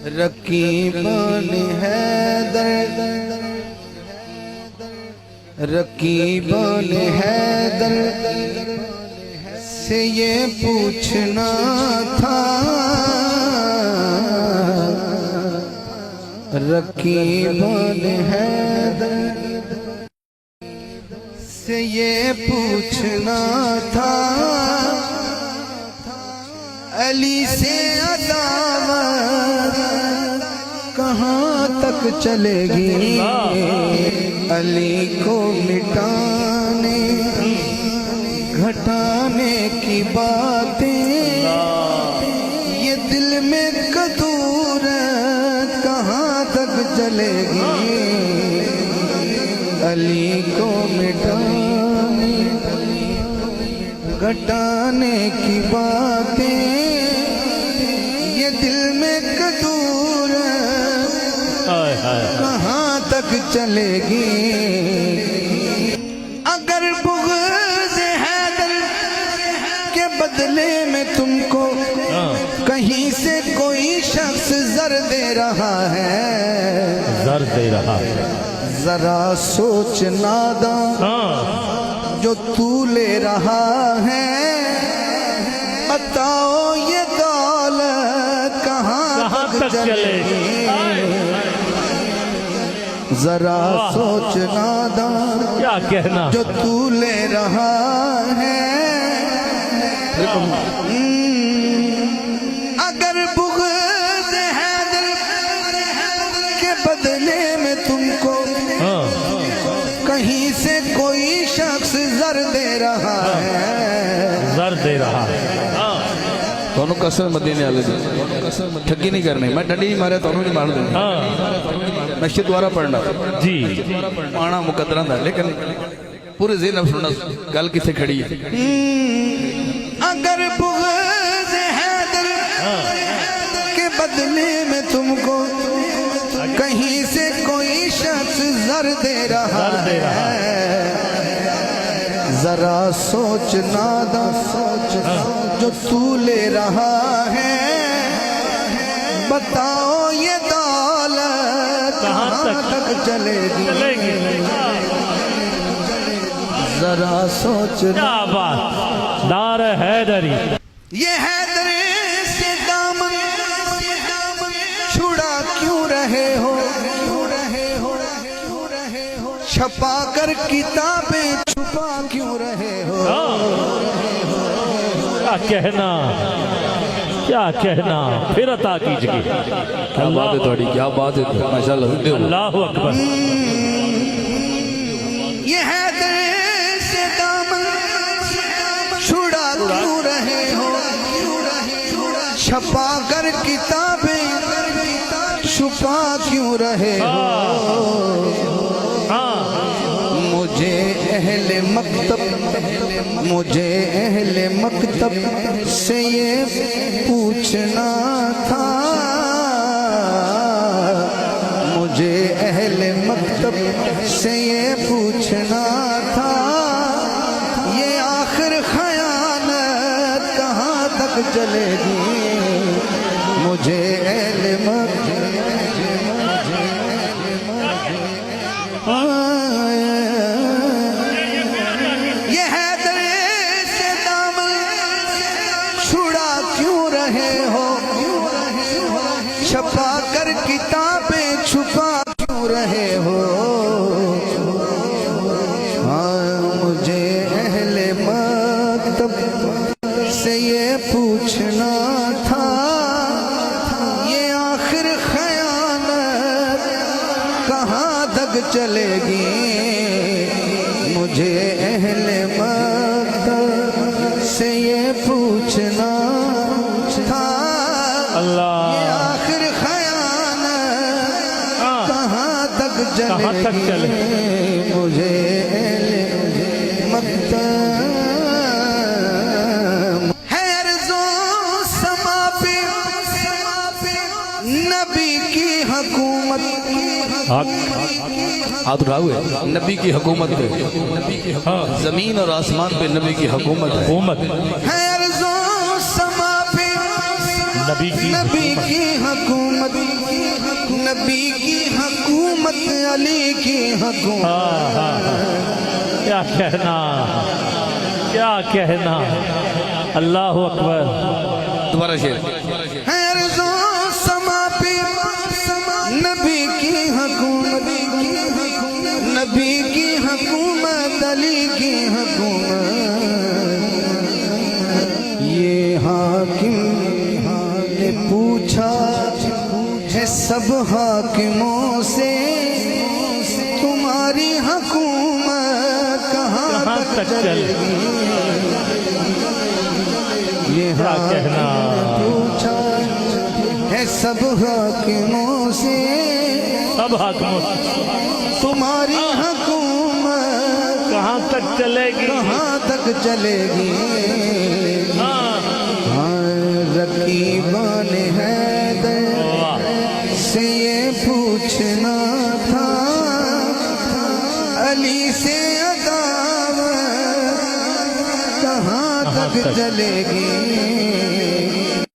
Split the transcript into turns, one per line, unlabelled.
रकीबन हैदर रकीबन हैदर से ये पूछना था, रकीबन हैदर से ये पूछना था, अली से अदावत कहाँ तक चलेगी, अली को मिटाने घटाने की बातें, ये दिल में कदूरत कहाँ तक चलेगी, अली को मिटाने घटाने की बातें, ये दिल में कदूरत कहाँ तक चलेगी। अगर बुग़्ज़ हैदर के बदले में तुमको कहीं से कोई शख्स ज़र दे रहा है,
ज़र दे रहा है,
जरा सोच नादान जो तू ले रहा है, बताओ ये दौलत कहाँ तक चलेगी, जरा सोच नादान
क्या कहना
जो तू ले रहा है। अगर बुग़्ज़ हैदर के बदले में तुमको कहीं से कोई शख्स ज़र दे रहा है,
ज़र दे रहा है,
दोनों कसर मदीने वाले ठगी नहीं करनी, मैं डंडी नहीं मारे दोनों नहीं मार दूंगा, नक्शे द्वारा पढ़ना
जी
पाना मुकद्दरा था, लेकिन पूरे ज़हन सुनना गल किसे खड़ी है। अगर बुग़्ज़ हैदर के बदले में तुमको कहीं से कोई शख्स ज़र दे रहा है, जरा सोच नादान सोच जो तू ले रहा है, बताओ ये दौलत कहाँ तक चलेगी, जरा सोच।
क्या बात, दार हैदरी,
ये हैदरी से दामन छुड़ा क्यों रहे हो, छपा कर किताबें छुपा क्यों रहे हो,
क्या कहना, क्या कहना, फिर अता कीजिए।
क्या बात है थोड़ी, क्या बात है माशाअल्लाह,
अल्लाह अकबर।
ये हैदर से दामन छुड़ा क्यों रहे हो, छपा कर किताबें छुपा क्यों रहे हो, मुझे अहले मकतब से ये पूछना था, मुझे अहले मकतब से ये पूछना था, ये आखिर खयानत कहाँ तक चलेगी, मुझे अहले छपा कर किताबें छुपा क्यों रहे हो, हाँ मुझे अहले मकतब से ये पूछना था, ये आखिर खयानत कहाँ तक चलेगी, मुझे अहले मकतब से ये पूछना था, अल्लाह कहाँ तक चले, मुझे मकतब है अर्ज़ो समा पे नबी की हुकूमत, हाथ उठाओ, नबी की हुकूमत पे, जमीन और आसमान पे नबी की हुकूमत है अर्ज़ो समा पे नबी की हुकूमत, नबी की हुकूमत अली की हुकूमत।
क्या कहना, क्या कहना। अल्लाह अकबर।
दोबारा शेर।
है अर्ज़ो समा पे नबी की हुकूमत, नबी की हुकूमत अली की हुकूमत। ये हाकिम ने पूछा है सब हाकिमों से, तुम्हारी हुकूमत कहाँ तक चलेगी। ये
क्या कहना।
पूछा है सब हाकिमों से,
सब हाकिमों
तुम्हारी हुकूमत
कहाँ तक चलेगी,
कहाँ तक चलेगी।
हाँ।
रकीबान हैदर से ये पूछना था, अली से अदावत कहाँ तक चलेगी।